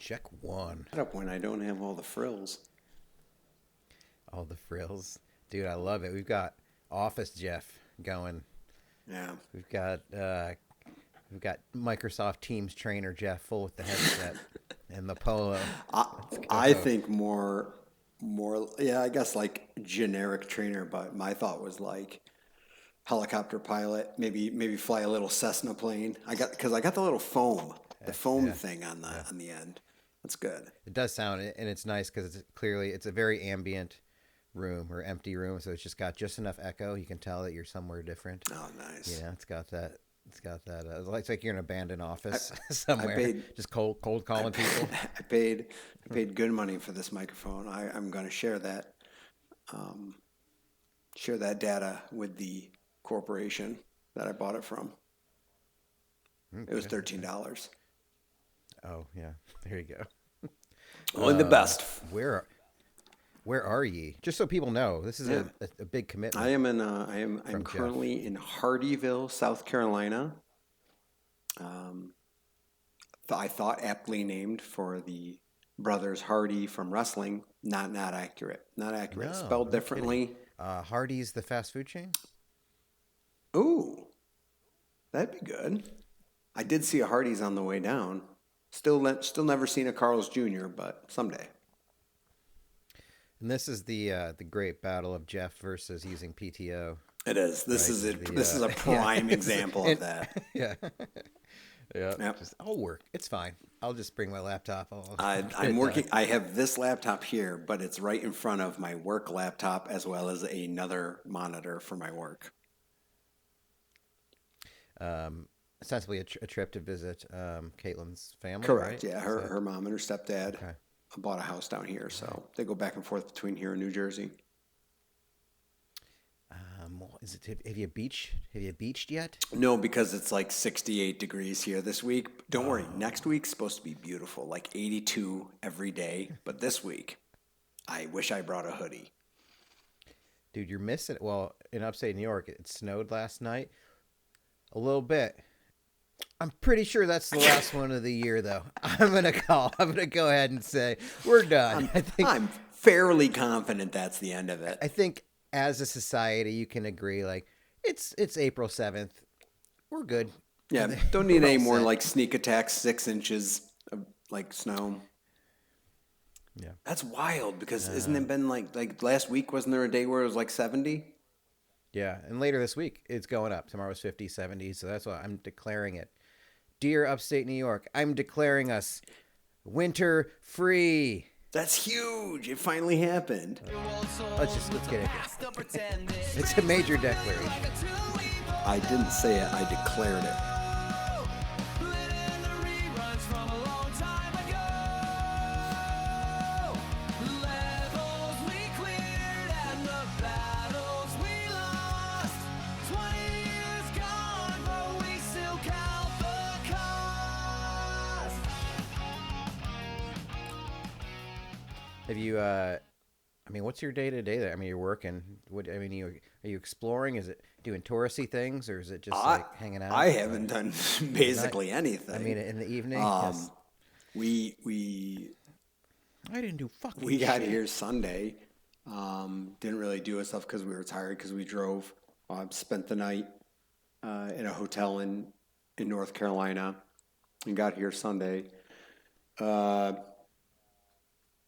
Check one. Shut up when I don't have all the frills. All the frills. Dude, I love it. We've got Office Jeff going. Yeah. We've got Microsoft Teams trainer Jeff full with the headset and the polo. I, Let's I go. think more, yeah, I guess like generic trainer, but my thought was like helicopter pilot, maybe fly a little Cessna plane. Because I got the little the foam Yeah, thing on yeah. the end. That's good. It does sound, and it's nice because it's a very ambient room or empty room, so it's just got just enough echo. You can tell that you're somewhere different. Oh, You nice. know, it's got that. It's got that. It's like you're in an abandoned I, office I somewhere, paid just cold I calling paid people. I paid good money for this microphone. I'm going to um, share that data with the corporation that I bought it from. It was Okay, okay. $13. Oh yeah, there you go. Only the best. Where are ye? Just so people know, this is Yeah, a big I commitment am in. I'm from Jeff. currently in Hardyville, South Carolina. Um, I thought aptly named for the brothers Hardy from wrestling. Not accurate. Not accurate. No, Spelled no kidding. differently. Hardee's, the fast food chain. Ooh, that'd be good. I did see a Hardee's on the way down. Still never seen a Carl's Jr., but someday. And this is the great battle of Jeff versus using PTO, It is. This right? is it. The This is a yeah, prime example of and, that. yeah, yeah. Yep. Just I'll work. It's fine. I'll just bring my laptop. I'll get I'm it done. working. I have this laptop here, but it's right in front of my work laptop as well as another monitor for my work. Ostensibly a trip to visit Caitlin's family, right? Correct. Yeah, Is that her mom and her stepdad okay? bought a house down here, All right. so they go back and forth between here and New Jersey. Is it? Have you beach? Have you beached yet? No, because it's like 68 degrees here this week. Don't worry, Oh, next week's supposed to be beautiful, like 82 every day. But this week, I wish I brought a hoodie. dude, you're missing. Well, in upstate New York, it snowed last night a little bit. I'm pretty sure that's the last one of the year, though. I'm gonna call. I'm gonna go ahead and say we're done. I'm I think. I'm fairly confident that's the end of it. I think as a society, you can agree. Like it's April 7th. We're good. Yeah, don't need We're all any more set. like sneak attacks, 6 inches of like snow. Yeah. That's wild because isn't Uh, it been like last week? Wasn't there a day where it was like 70? yeah. And later this week, it's going up. Tomorrow's 50, 70. So that's why I'm declaring it. Dear upstate New York, I'm declaring us winter free. That's huge. It finally happened. Let's get into it. It's a major declaration. I didn't say it. I declared it. Have you? I mean, what's your day to day there? I mean, you're working. What? I mean, are you exploring? Is it doing touristy things, or is it just I like hanging I out? haven't done Not. basically I mean, anything. in the evening. Um, Yes. we I didn't do fucking we got shit. here Sunday. Didn't really do stuff because we were tired because we drove. Spent the night in a hotel in North Carolina and got here Sunday. Uh,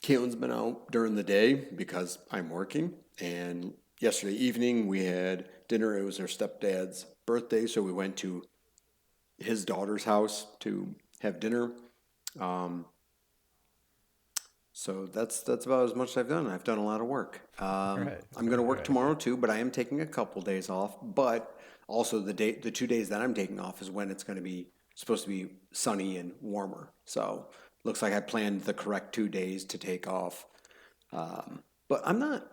Caitlin's been out during the day because I'm working. And yesterday evening we had dinner. It was her stepdad's birthday, so we went to his daughter's house to have dinner. Um, so that's about as much as I've done. I've done a lot of work. All right. I'm All going to right. All work right. tomorrow too, but I am taking a couple days off. But also the 2 days that I'm taking off is when it's going to be supposed to be sunny and warmer. So looks like I planned the correct 2 days to take off. But I'm not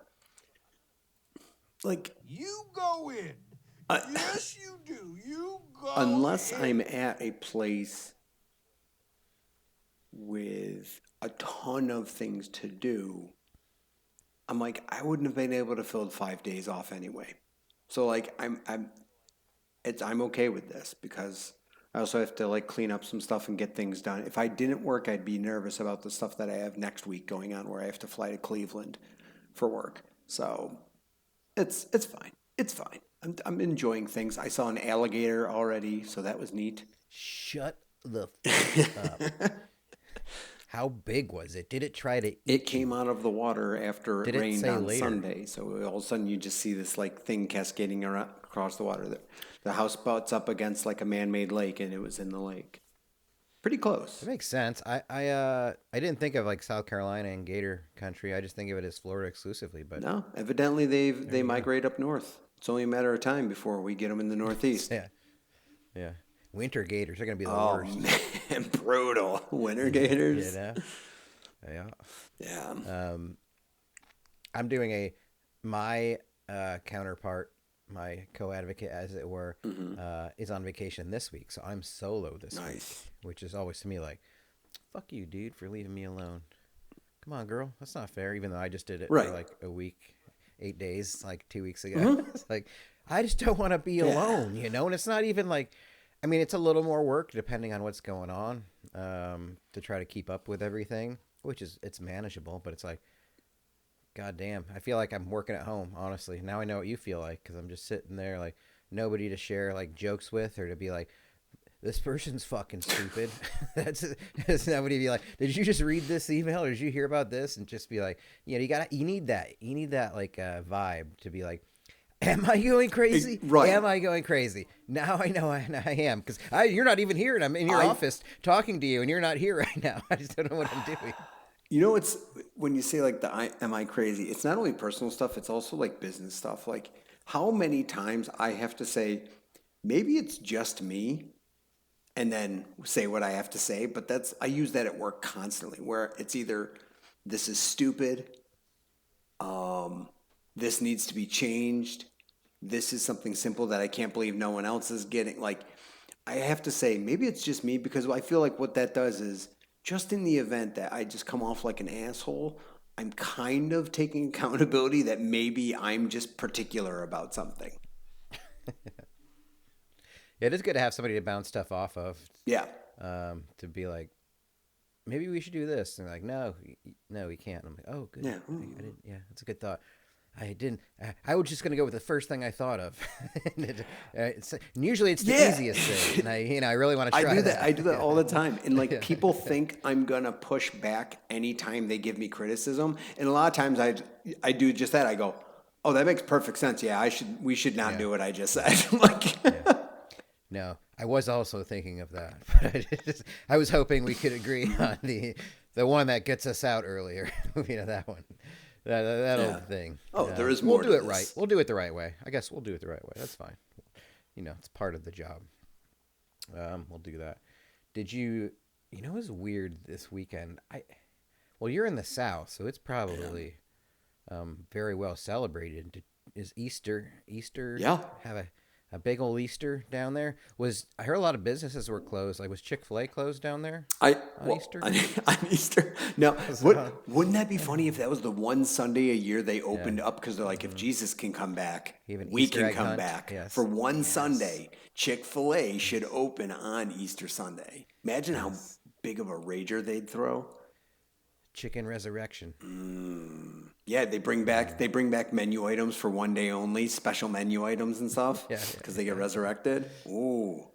like You go in. uh, Yes, you do. You go unless in. I'm at a place with a ton of things to do. I'm like I wouldn't have been able to fill 5 days off anyway. So like I'm okay with this because I also have to like clean up some stuff and get things done. If I didn't work, I'd be nervous about the stuff that I have next week going on, where I have to fly to Cleveland for work. So it's fine. It's fine. I'm enjoying things. I saw an alligator already, so that was neat. Shut the fuck up. How big was it? Did it try to eat It came out of the water after Did it it rained say on later? Sunday. So all of a sudden you just see this like thing cascading around, across the water. The house butts up against like a man-made lake, and it was in the lake. Pretty close. That makes sense. I didn't think of like South Carolina and Gator country. I just think of it as Florida exclusively. But No, evidently they migrate up north. It's only a matter of time before we get them in the Northeast. yeah, yeah. Winter gators are gonna be the Oh worst. man, brutal winter You gators. know? Yeah. Yeah. I'm doing my counterpart, my co-advocate, as it were, is on vacation this week, so I'm solo this week, Nice. which is always to me like, fuck you, dude, for leaving me alone. Come on, girl, that's not fair. Even though I just did it Right. for like a week, 8 days, like 2 weeks ago. It's like I just don't want to be alone, you know. And it's not even like, I mean, it's a little more work depending on what's going on, to try to keep up with everything, which is it's manageable, but it's like, God damn, I feel like I'm working at home, honestly. Now I know what you feel like, because I'm just sitting there, like, nobody to share, like, jokes with, or to be like, this person's fucking stupid. that's nobody to be like, did you just read this email, or did you hear about this? And just be like, you know, you need that, like, vibe to be like, am I going crazy? Right. Am I going crazy? Now I know I am, because you're not even here, and I'm in your office talking to you, and you're not here right now. I just don't know what I'm doing. You know, it's when you say like am I crazy? It's not only personal stuff, it's also like business stuff. Like how many times I have to say, maybe it's just me, and then say what I have to say. But I use that at work constantly, where it's either this is stupid, this needs to be changed, this is something simple that I can't believe no one else is getting. Like I have to say, maybe it's just me, because I feel like what that does is, just in the event that I just come off like an asshole, I'm kind of taking accountability that maybe I'm just particular about something. Yeah, it is good to have somebody to bounce stuff off of. Yeah. To be like, maybe we should do this, and they're like, no, we can't. And I'm like, oh, good. Yeah. I didn't. Yeah, that's a good thought. I didn't. I was just gonna go with the first thing I thought of. And usually it's the easiest thing, and I really want to try that. I do that all the time, and like people think I'm gonna push back anytime they give me criticism, and a lot of times I do just that. I go, oh, that makes perfect sense. Yeah, we should not do what I just said. Like, No, I was also thinking of that, but I was hoping we could agree on the one that gets us out earlier. You know, that one. That old thing. Oh, there is more. We'll do it right. We'll do it the right way. I guess we'll do it the right way. That's fine. You know, it's part of the job. We'll do that. Did you? You know, it was weird this weekend. Well, you're in the South, so it's probably very well celebrated. Is Easter? Yeah. Have a big old Easter down there? I heard a lot of businesses were closed. Like, was Chick-fil-A closed down there on Easter? On Easter. Now, wouldn't that be funny if that was the one Sunday a year they opened up, because they're like, if Jesus can come back, we Easter can egg come hunt. back. Yes. For one Sunday, Chick-fil-A should open on Easter Sunday. Imagine how big of a rager they'd throw. Chicken resurrection. Yeah, they bring back menu items for one day only, special menu items and stuff, because they get resurrected. Ooh,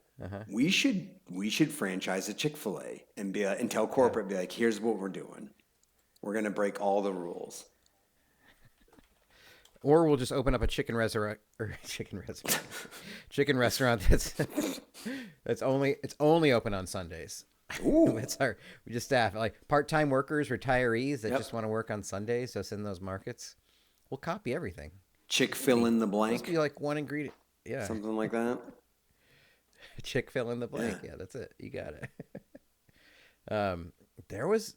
we should franchise a Chick-fil-A and tell corporate, be like, here's what we're doing. We're gonna break all the rules. Or we'll just open up a chicken restaurant that's only open on Sundays. Ooh, We just staff like part-time workers, retirees that just want to work on Sundays. Just in those markets, we'll copy everything. Chick fill in the Must blank, be like one ingredient. Yeah, something like that. Chick fill in the blank. Yeah, that's it. You got it. There was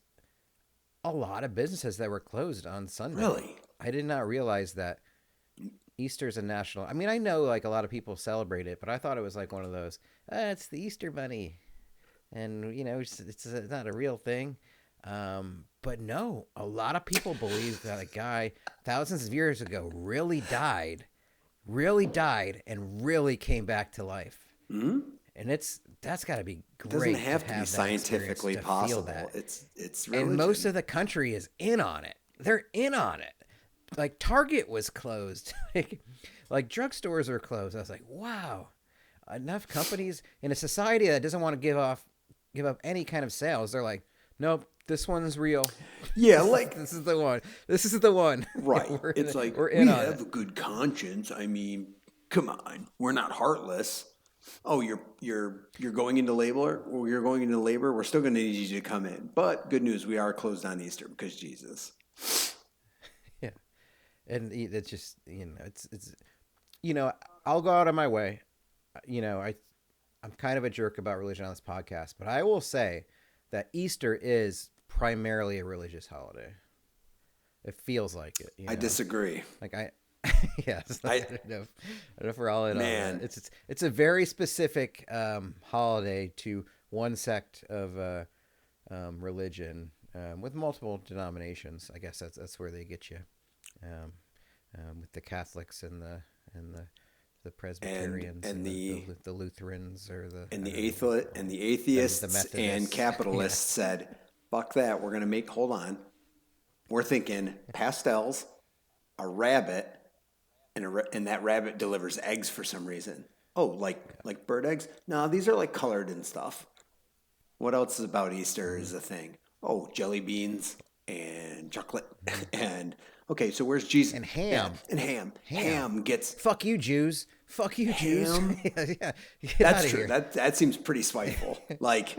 a lot of businesses that were closed on Sunday. Really? I did not realize that Easter's a national. I mean, I know like a lot of people celebrate it, but I thought it was like one of those. It's the Easter Bunny. And, you know, it's not a real thing. But no, a lot of people believe that a guy thousands of years ago really died, and really came back to life. Mm-hmm. And that's got to be It great. doesn't have to be that scientifically experience, to feel possible. that. It's religion. And most of the country is in on it. They're in on it. Like Target was closed. Like drugstores are closed. I was like, wow, enough companies in a society that doesn't want to give up any kind of sales. They're like, nope, this one's real. Yeah, like This is the one. This is the one. right. It's like we have a good conscience. I mean, come on, we're not heartless. Oh, you're going into labor. Well, you're going into labor. We're still going to need you to come in. But good news, we are closed on Easter because Jesus. Yeah, and it's just it's I'll go out of my way. I'm kind of a jerk about religion on this podcast, but I will say that Easter is primarily a religious holiday. It feels like it. I disagree. Like yes, I don't know if we're all in on that. It's a very specific holiday to one sect of religion with multiple denominations. I guess that's where they get you with the Catholics and the Presbyterians and the Lutherans or the atheists and capitalists said, "Fuck that! We're gonna hold on. We're thinking pastels, a rabbit, and that rabbit delivers eggs for some reason. Oh, like bird eggs? No, these are like colored and stuff. What else is about Easter is a thing? Oh, jelly beans and chocolate and." Okay, so where's Jesus? And ham. Yeah, and ham. Ham gets... Fuck you, Jews. Fuck you, Jews. Yeah. That's true. That seems pretty spiteful. Like,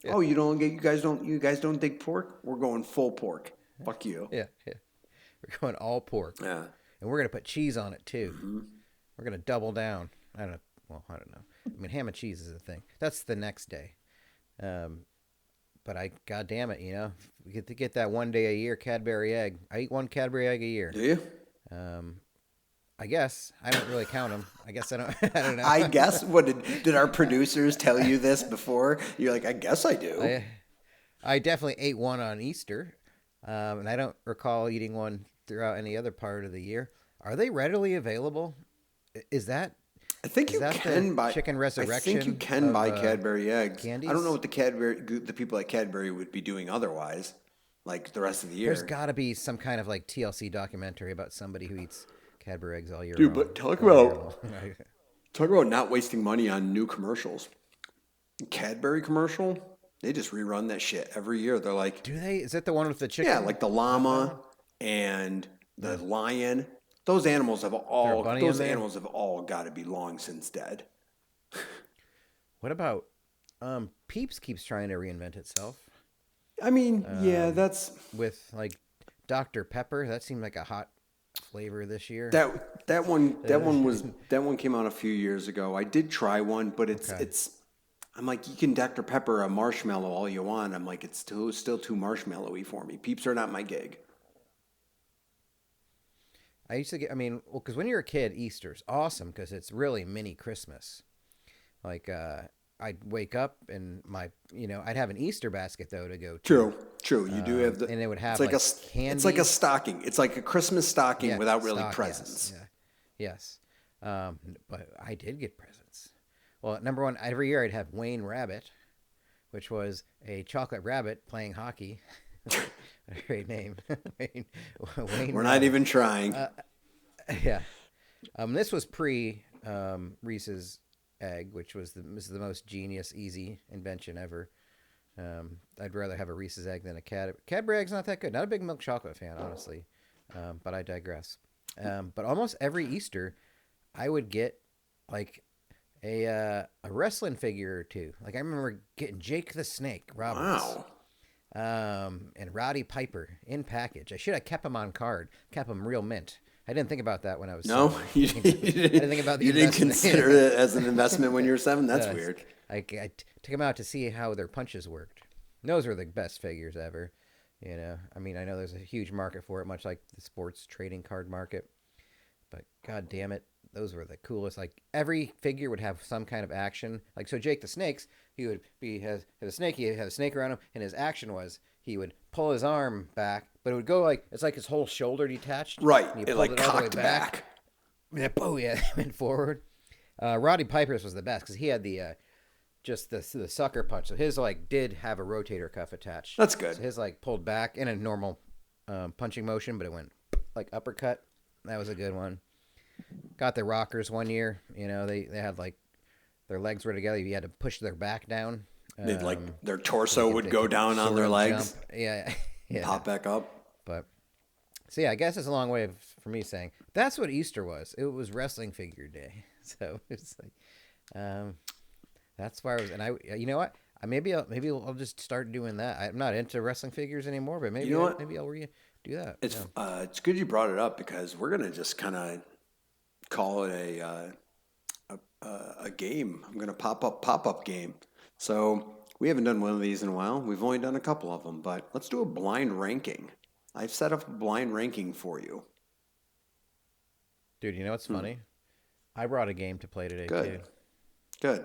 oh, you guys don't dig pork? We're going full pork. Fuck you. Yeah. We're going all pork. Yeah. And we're going to put cheese on it, too. Mm-hmm. We're going to double down. I don't know. I mean, ham and cheese is a thing. That's the next day. But God damn it, we get to get that one day a year Cadbury egg. I eat one Cadbury egg a year. Do you? I guess I don't really count them. I guess I don't. I don't know. I guess. What did our producers tell you this before? You're like, I guess I do. I definitely ate one on Easter, and I don't recall eating one throughout any other part of the year. Are they readily available? Is that? I think you can buy chicken resurrection. I think you can buy Cadbury eggs. Candies? I don't know what the people at Cadbury would be doing otherwise, like the rest of the year. There's got to be some kind of like TLC documentary about somebody who eats Cadbury eggs all year. Dude, but talk about not wasting money on new commercials. Cadbury commercial, they just rerun that shit every year. They're like, do they? Is that the one with the chicken? Yeah, like the llama and the lion. Those animals have all got to be long since dead. What about Peeps keeps trying to reinvent itself. I mean, yeah, that's with like Dr. Pepper. That seemed like a hot flavor this year. That one came out a few years ago. I did try one, but it's I'm like, you can Dr. Pepper a marshmallow all you want. I'm like, it's still too marshmallowy for me. Peeps are not my gig. I used to get, because when you're a kid, Easter's awesome because it's really mini Christmas. Like, I'd wake up and I'd have an Easter basket though to go to. True. You do have and it would have candy. It's like a stocking. It's like a Christmas stocking without really presents. Yes. But I did get presents. Well, number one, every year I'd have Wayne Rabbit, which was a chocolate rabbit playing hockey. A great name. Wayne We're not even trying. Yeah. This was pre Reese's egg, which was the most genius, easy invention ever. I'd rather have a Reese's egg than a Cadbury egg's not that good. Not a big milk chocolate fan, honestly. But I digress. But almost every Easter, I would get like a wrestling figure or two. Like I remember getting Jake the Snake Roberts. Wow. And Roddy Piper in package. I should have kept him on card. Kept him real mint. I didn't think about that when I was 7. You didn't think about the investment. You didn't consider it as an investment when you were 7? That's weird. I took him out to see how their punches worked. And those were the best figures ever. I know there's a huge market for it, much like the sports trading card market. But god damn it, those were the coolest. Like every figure would have some kind of action. Like so, Jake the Snakes, he would had a snake. He had a snake around him, and his action was he would pull his arm back, but it would go like it's like his whole shoulder detached. Right, and it like cocked back. Yeah, went forward. Roddy Piper's was the best because he had the just the sucker punch. So his like did have a rotator cuff attached. That's good. So his like pulled back in a normal punching motion, but it went like uppercut. That was a good one. Got the rockers one year. You know, they had like their legs were together. You had to push their back down. They'd, like their torso would go down on their legs. Jump. Yeah, yeah. Pop back up. But so yeah, I guess it's a long way for me saying that's what Easter was. It was wrestling figure day. So it's like, that's where I was. And you know what? Maybe I'll just start doing that. I'm not into wrestling figures anymore, but maybe maybe I'll do that. It's good you brought it up because we're gonna just kind of call it a game. I'm gonna pop up game. So we haven't done one of these in a while. We've only done a couple of them, but let's do a blind ranking. I've set up a blind ranking for you. Dude, you know what's funny? I brought a game to play today too. Good.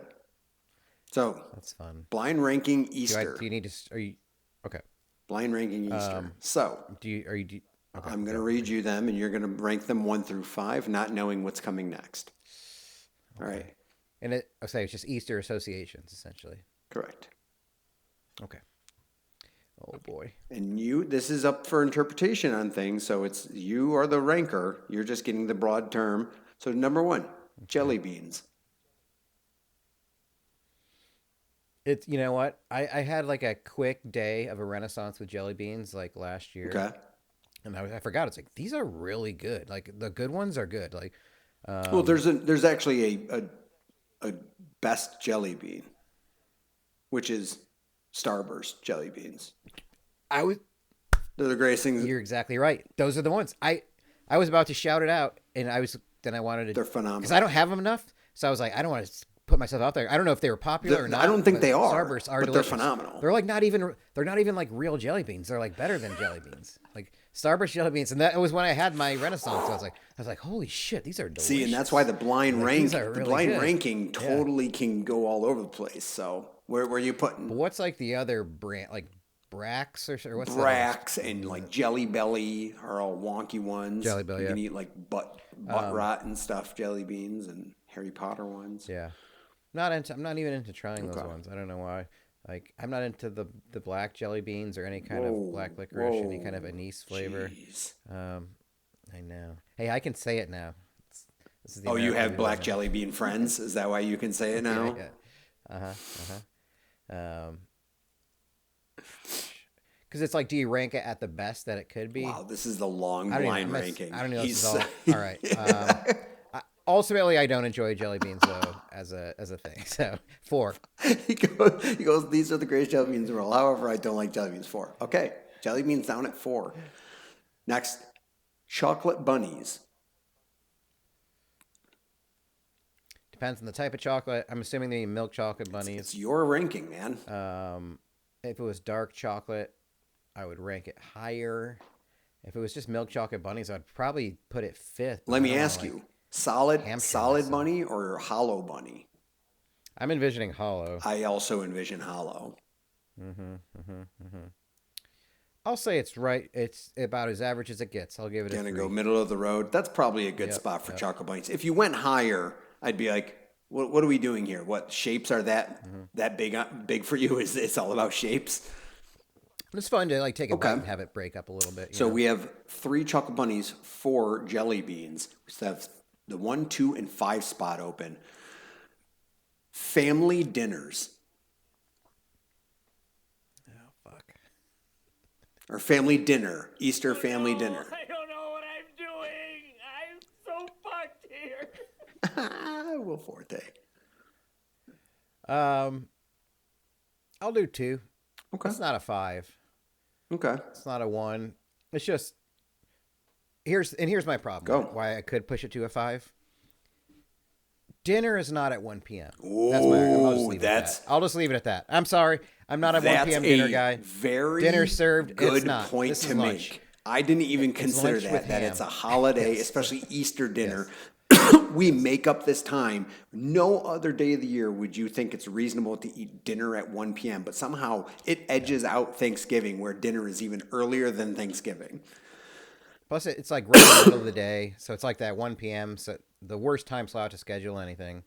So that's fun. Blind ranking Easter. Do you need to? Are you okay? Blind ranking Easter. Okay, I'm going to read you them, and you're going to rank them 1 through 5, not knowing what's coming next. Okay. All right. And it's just Easter associations, essentially. Correct. Okay. Oh boy. And this is up for interpretation on things, so you are the ranker. You're just getting the broad term. So number 1, jelly beans. It's, you know what? I had like a quick day of a renaissance with jelly beans like last year. Okay. And I forgot. It's like, these are really good. Like the good ones are good. Like, well, there's actually a best jelly bean, which is Starburst jelly beans. They're the greatest things. You're exactly right. Those are the ones. I was about to shout it out, and I wanted to. They're phenomenal because I don't have them enough. So I was like, I don't want to put myself out there. I don't know if they were popular or not. I don't think they are. Starbursts are but delicious. They're phenomenal. They're like not even like real jelly beans. They're like better than jelly beans. Like Starburst jelly beans, and that was when I had my renaissance. So I was like, holy shit, these are delicious. See, and that's why the blind ranking good. totally can go all over the place. So where are you putting? But what's like the other brand, like Brax or what's Brax and like Jelly Belly are all wonky ones. Jelly Belly, you can eat like butt rot and stuff, jelly beans and Harry Potter ones. Yeah, I'm not even into trying those ones. I don't know why. Like I'm not into the black jelly beans or any kind of black licorice, any kind of anise flavor. Jeez. I know. Hey, I can say it now. This is you have black jelly bean friends? Is that why you can say it now? Yeah. Because it's like, do you rank it at the best that it could be? Wow, this is the long blind ranking. I don't know. This is all right. Ultimately, I don't enjoy jelly beans though as a thing. So 4. he goes. These are the greatest jelly beans in the world. However, I don't like jelly beans. 4. Okay, jelly beans down at 4. Next, chocolate bunnies. Depends on the type of chocolate. I'm assuming they milk chocolate bunnies. It's your ranking, man. If it was dark chocolate, I would rank it higher. If it was just milk chocolate bunnies, I'd probably put it 5th. Let me ask you: solid bunny or hollow bunny? I'm envisioning hollow. I also envision hollow. I'll say it's right. It's about as average as it gets. I'll give it Gonna a 3. go middle of the road. That's probably a good spot for chocolate bunnies. If you went higher, I'd be like, what are we doing here? What shapes are that big for you? Is it's all about shapes? It's fun to like take a bite and have it break up a little bit. So we have 3 chocolate bunnies, 4 jelly beans. We still have the 1, 2, and 5 spot open. Family dinners. Oh fuck. Or family dinner. Easter family dinner. I don't know what I'm doing. I'm so fucked here. Will Forte. I'll do 2. Okay. It's not a 5. Okay. It's not a 1. It's just here's my problem. Go. Why I could push it to a 5. Dinner is not at 1 p.m. I'll just leave it at that. I'm sorry. I'm not a 1 p.m. dinner guy. Very dinner served. Good it's not. point this to is make. lunch. I didn't even consider lunch with that ham. it's a holiday, especially Easter dinner. We make up this time. No other day of the year would you think it's reasonable to eat dinner at 1 p.m., but somehow it edges out Thanksgiving where dinner is even earlier than Thanksgiving. Plus, it's like right in the middle of the day, so it's like that 1 p.m. So the worst time slot to schedule anything,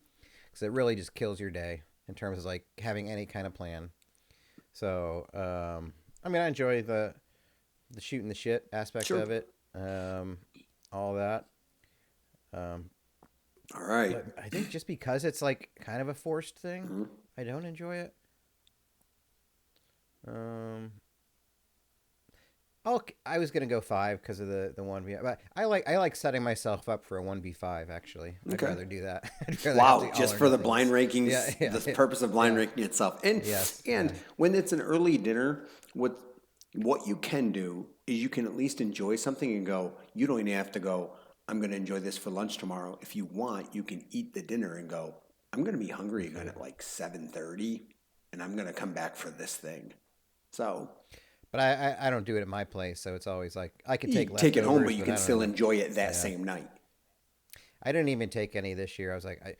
because it really just kills your day. in terms of like having any kind of plan. So, I mean, I enjoy the shooting the shit aspect Sure. of it, all that. All right. But I think just because it's like kind of a forced thing, I don't enjoy it. I was gonna go 5 because of the 1v. But I like setting myself up for a 1v5. Actually, I'd Okay. rather do that. I'd rather have Wow, the all just or for the nothings. blind rankings, Yeah, the purpose of blind ranking itself. And Yes, and yeah. when it's an early dinner, what you can do is you can at least enjoy something and go, you don't even have to go, I'm going to enjoy this for lunch tomorrow. If you want, you can eat the dinner and go, I'm going to be hungry again at like 7:30 and I'm going to come back for this thing. So, But I don't do it at my place, so it's always like I could you take take it home, leftovers, but you I can don't still end up- enjoy it that same night. I didn't even take any this year. I was like,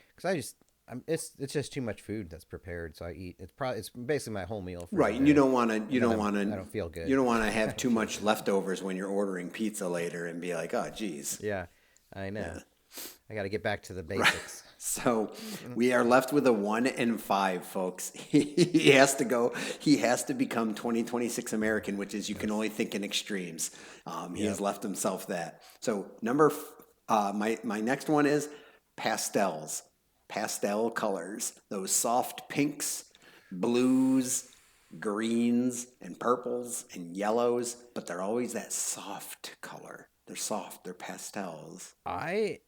it's just too much food that's prepared, so I eat. It's basically my whole meal. For Right, the and you day. don't want to. I don't feel good. You don't want to have too much leftovers when you're ordering pizza later and be like, oh, geez. Yeah, I know. I got to get back to the basics. So we are left with a 1 and 5, folks. He has to go. He has to become 2026 American, which is you can only think in extremes. He has left himself that. So my next one is pastels, pastel colors. Those soft pinks, blues, greens, and purples and yellows, but they're always that soft color. They're soft. They're pastels. I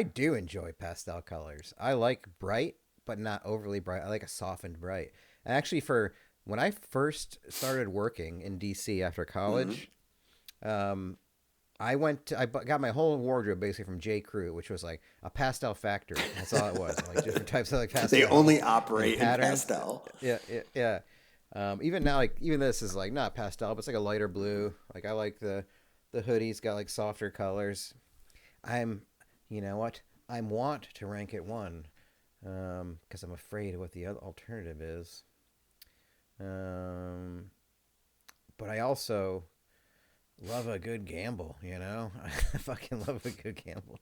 do enjoy pastel colors. I like bright, but not overly bright. I like a softened bright. And actually, for when I first started working in DC after college, I got my whole wardrobe basically from J. Crew, which was like a pastel factory. That's all it was. Like different types of like pastel. They only operate in patterns. pastel. Yeah. Even now, like even this is like not pastel, but it's like a lighter blue. Like I like the hoodies got like softer colors. You know what? I want to rank it 1 because I'm afraid of what the other alternative is. But I also love a good gamble, you know? I fucking love a good gamble.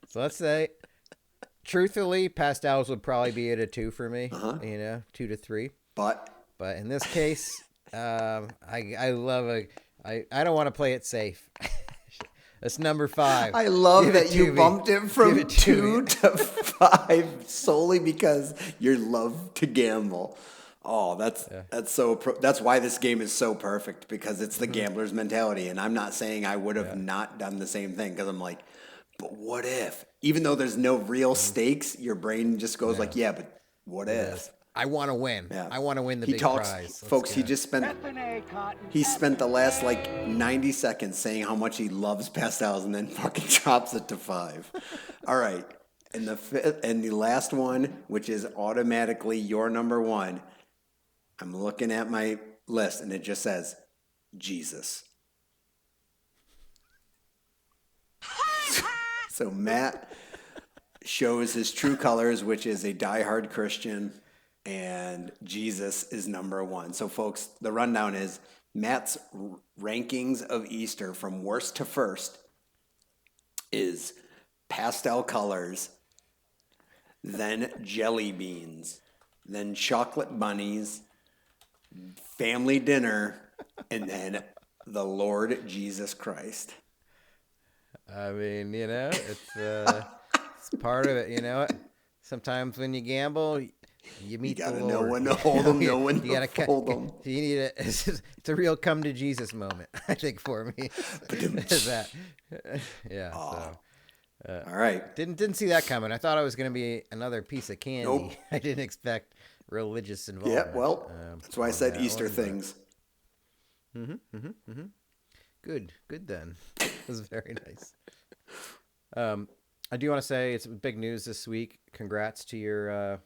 So let's say, truthfully, pastels would probably be at a 2 for me, 2 to 3. But in this case, I love I don't want to play it safe. That's number 5. I love Give it that to you me. bumped it Give from it to 2 me. to 5 solely because you love to gamble. Oh, that's that's why this game is so perfect, because it's the gambler's mentality. And I'm not saying I would have not done the same thing, because I'm like, but what if? Even though there's no real stakes, your brain just goes like, yeah, but what if? I want to win. Yeah. I want to win the He big talks, prize. Let's folks. He go. just spent he spent the last like 90 seconds saying how much he loves pastels, and then fucking drops it to 5. All right, and the last one, which is automatically your number 1. I'm looking at my list, and it just says Jesus. So Matt shows his true colors, which is a diehard Christian, and Jesus is number 1. So, folks, the rundown is Matt's rankings of Easter from worst to first is pastel colors, then jelly beans, then chocolate bunnies, family dinner, and then the Lord Jesus Christ. I mean, you know, it's part of it. You know, sometimes when you gamble, you meet You gotta the Lord. know when to hold them, know when You to gotta fold them. You need it's a real come to Jesus moment, I think, for me. Is that? Yeah. So. All right. Didn't see that coming. I thought it was going to be another piece of candy. Nope. I didn't expect religious involvement. Yeah, well, that's why I said that Easter one, but- things. Good then. It was very nice. I do want to say it's big news this week. Congrats to your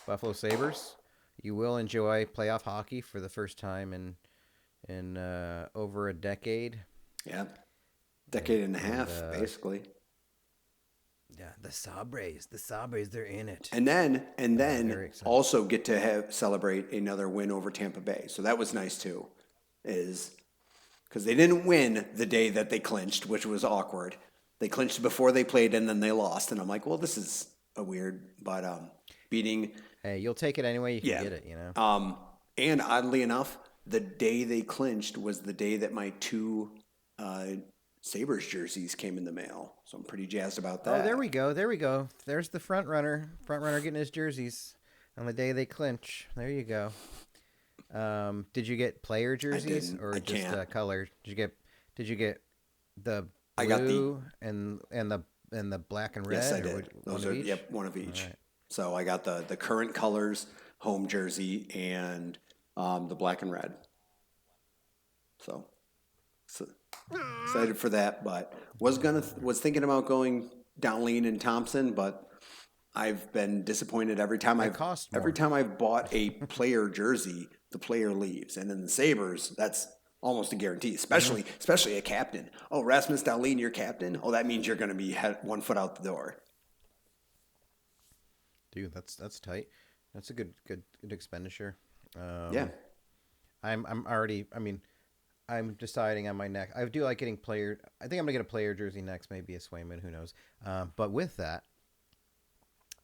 Buffalo Sabres. You will enjoy playoff hockey for the first time in over a decade. Yeah. Decade and a half, basically. Yeah, the Sabres, they're in it. And then very excited. also get to celebrate another win over Tampa Bay. So that was nice too. Is because they didn't win the day that they clinched, which was awkward. They clinched before they played, and then they lost. And I'm like, well, this is weird, but beating. Hey, you'll take it any way you can Yeah. get it, you know. And oddly enough, the day they clinched was the day that my two Sabres jerseys came in the mail. So I'm pretty jazzed about that. Oh, there we go. There we go. There's the front runner. Front runner getting his jerseys on the day they clinch. There you go. Did you get player jerseys didn't. or I just can't. color? Did you get the I got the- blue and the black and red? Yes, I or did. one Those of are each? yep, one of each. right. So I got the current colors home jersey and the black and red. So excited for that, but was thinking about going Dowling and Thompson, but I've been disappointed every time cost every more. time I've bought a player jersey, the player leaves, and in the Sabres, that's almost a guarantee, especially a captain. Oh, Rasmus Dahlin, your captain. Oh, that means you're going to be 1 foot out the door. Dude, that's tight. That's a good expenditure. Yeah. I'm already. I mean, I'm deciding on my next. I do like getting player. I think I'm gonna get a player jersey next. Maybe a Swayman. Who knows? But with that,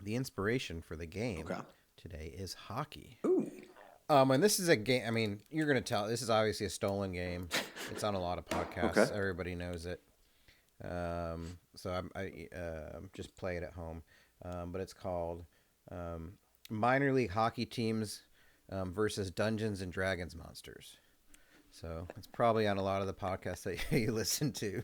the inspiration for the game today is hockey. Ooh. And this is a game. I mean, you're gonna tell. This is obviously a stolen game. It's on a lot of podcasts. Okay. Everybody knows it. So I just play it at home. But it's called Minor League Hockey Teams versus Dungeons and Dragons Monsters. So it's probably on a lot of the podcasts that you listen to.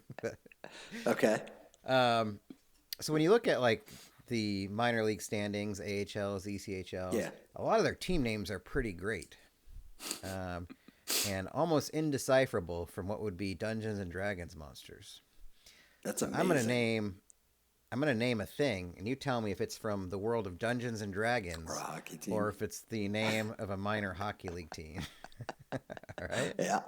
Okay. So when you look at like the minor league standings, AHLs, ECHLs, Yeah. a lot of their team names are pretty great. And almost indecipherable from what would be Dungeons and Dragons Monsters. That's amazing. I'm gonna name a thing, and you tell me if it's from the world of Dungeons and Dragons Or a hockey team. or if it's the name of a minor hockey league team. All right. Yeah.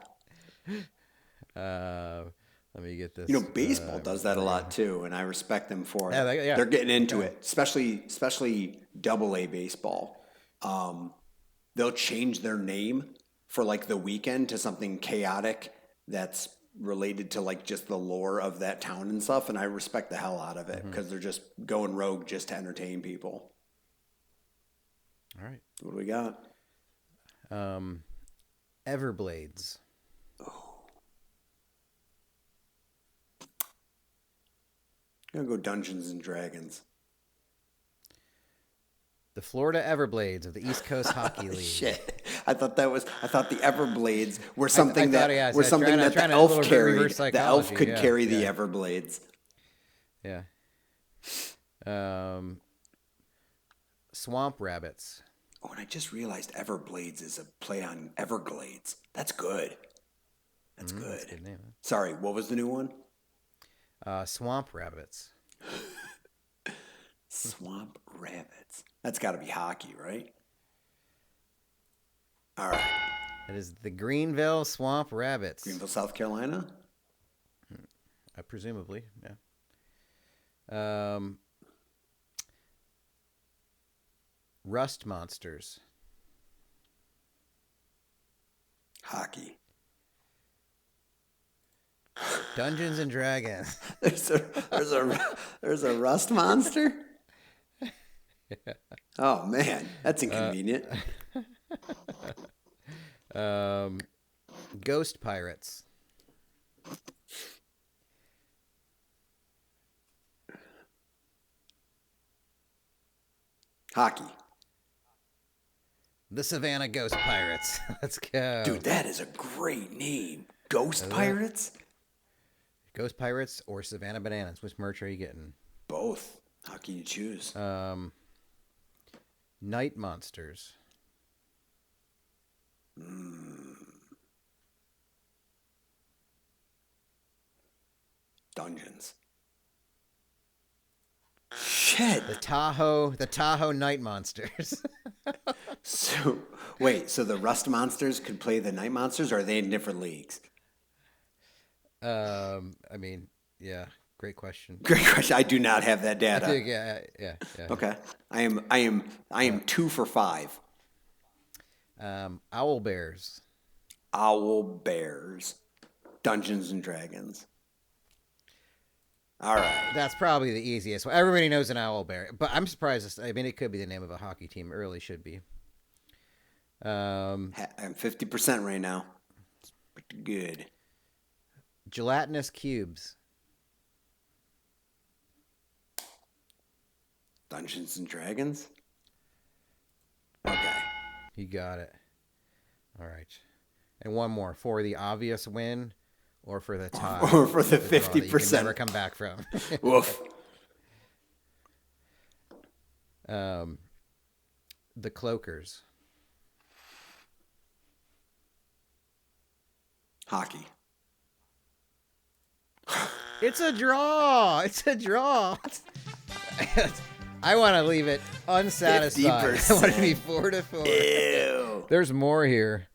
Let me get this. You know, baseball does that a lot too, and I respect them for it. Yeah, They're getting into it, especially Double A baseball. They'll change their name for like the weekend to something chaotic that's related to like just the lore of that town and stuff, and I respect the hell out of it because they're just going rogue just to entertain people. All right. What do we got? Everblades. I'm gonna go Dungeons and Dragons. The Florida Everblades of the East Coast Hockey League. Shit, I thought the Everblades were something thought, that yeah, the trying to elf little bit carried. reverse The elf psychology, could yeah, carry the yeah. Everblades. Yeah. Swamp Rabbits. Oh, and I just realized Everblades is a play on Everglades. That's good. That's good. That's a good name. Sorry, what was the new one? Swamp Rabbits. Swamp Rabbits. That's got to be hockey, right? All right. It is the Greenville Swamp Rabbits. Greenville, South Carolina? Presumably, yeah. Rust Monsters. Hockey. Dungeons and Dragons. There's a rust monster? Oh, man. That's inconvenient. Ghost Pirates. Hockey. The Savannah Ghost Pirates. Let's go. Dude, that is a great name. Ghost Pirates? Ghost Pirates or Savannah Bananas? Which merch are you getting? Both. How can you choose? Night Monsters. Dungeons. Shit. The Tahoe Night Monsters. So, wait, so the Rust Monsters could play the Night Monsters, or are they in different leagues? I mean, yeah, great question. Great question. I do not have that I data. think, yeah. Okay. I am 2 for 5. Owl Bears. Owl Bears. Dungeons and Dragons. All right. That's probably the easiest one. Everybody knows an owlbear, but I'm surprised. I mean, it could be the name of a hockey team. It really should be. I'm 50% right now. Pretty good. Gelatinous cubes. Dungeons and Dragons? Okay. You got it. All right. And one more for the obvious win or for the tie. Or for the draw that you can 50%. never come back from. Woof. The Cloakers. Hockey. It's a draw. It's a draw. I want to leave it unsatisfied. 50%. I want it to be 4-4. Ew. There's more here.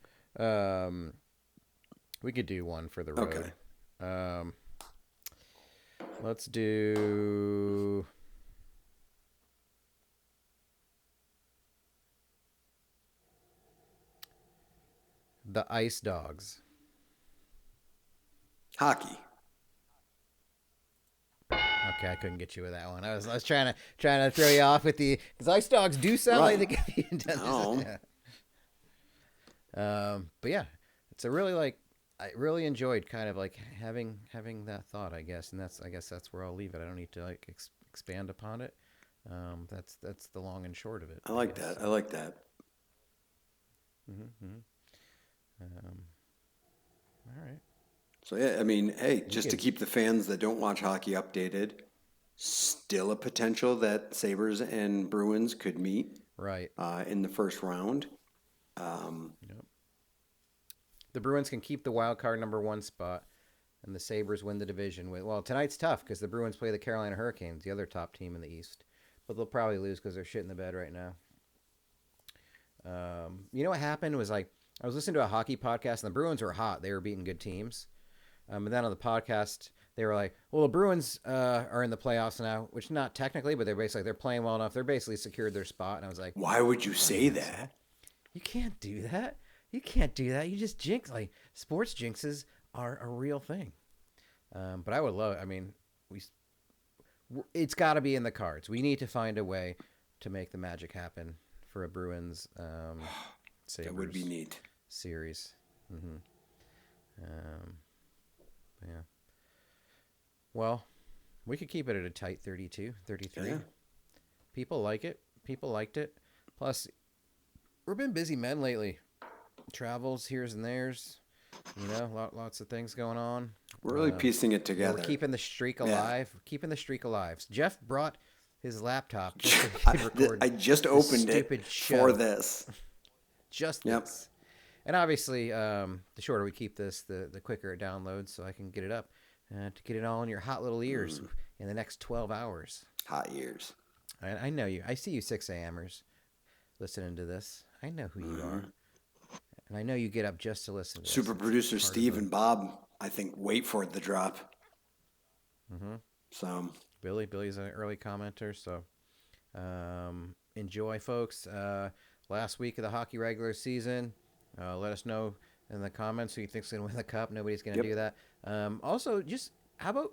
We could do one for the road. Okay. Let's do the Ice Dogs. Hockey. Okay, I couldn't get you with that one. I was trying to throw you off with the because Ice Dogs do sound Right. like they could be intense. No. Yeah. But yeah, it's a really I really enjoyed kind of like having that thought, I guess, and I guess that's where I'll leave it. I don't need to like expand upon it. That's the long and short of it. I like that. I like that. All right. So, yeah, I mean, hey, just to keep the fans that don't watch hockey updated, still a potential that Sabres and Bruins could meet Right. in the first round. Yep. The Bruins can keep the wild card number 1 spot, and the Sabres win the division. Well, tonight's tough because the Bruins play the Carolina Hurricanes, the other top team in the East. But they'll probably lose because they're shit in the bed right now. You know what happened was I was listening to a hockey podcast, and the Bruins were hot. They were beating good teams. And then on the podcast, they were like, well, the Bruins are in the playoffs now, which not technically, but they're playing well enough. They're basically secured their spot. And I was like, Why would you say that? you can't do that. You can't do that. You just jinx. Like, sports jinxes are a real thing. But I would love it. I mean, it's got to be in the cards. We need to find a way to make the magic happen for a Bruins Sabres That would be neat. series. Yeah. Well, we could keep it at a tight 32, 33. Yeah. People like it. People liked it. Plus, we've been busy men lately. Travels here's and there's. You know, lots of things going on. We're really piecing it Yeah, together. we're keeping the streak alive. We're keeping the streak alive. Jeff brought his laptop just so he could record I just this opened it stupid show. for this. Just Yep. this. And obviously, the shorter we keep this, the quicker it downloads, so I can get it up to get it all in your hot little ears in the next 12 hours. Hot years. I know you. I see you 6 a.m.ers listening to this. I know who you are. And I know you get up just to listen to this. Super It's producer part of Steve the- and Bob, I think, wait for the drop. So, Billy's an early commenter, so enjoy, folks. Last week of the hockey regular season. Let us know in the comments who you think's going to win the cup. Nobody's going to do that. Also, just how about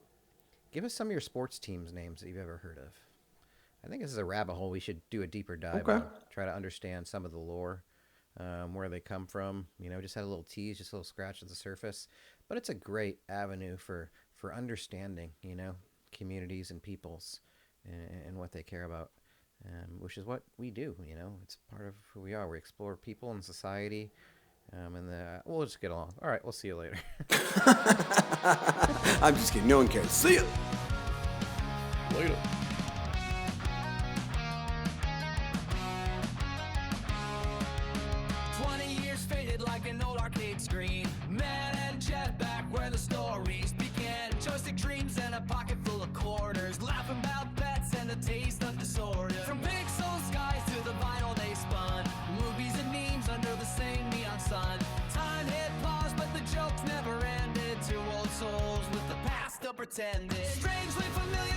give us some of your sports teams' names that you've ever heard of. I think this is a rabbit hole we should do a deeper dive on. Try to understand some of the lore, where they come from. You know, just had a little tease, just a little scratch at the surface. But it's a great avenue for understanding, you know, communities and peoples and what they care about, which is what we do. You know, it's part of who we are. We explore people and society, and we'll just get along. All right, we'll see you later. I'm just kidding. No one cares. See ya. Later. An old arcade screen. Man and Jet back where the stories began. Joystick dreams and a pocket full of quarters. Laughing about bets and the taste of disorder. From pixel skies to the vinyl they spun. Movies and memes under the same neon sun. Time hit pause, but the jokes never ended. Two old souls with the past still pretended. Strangely familiar.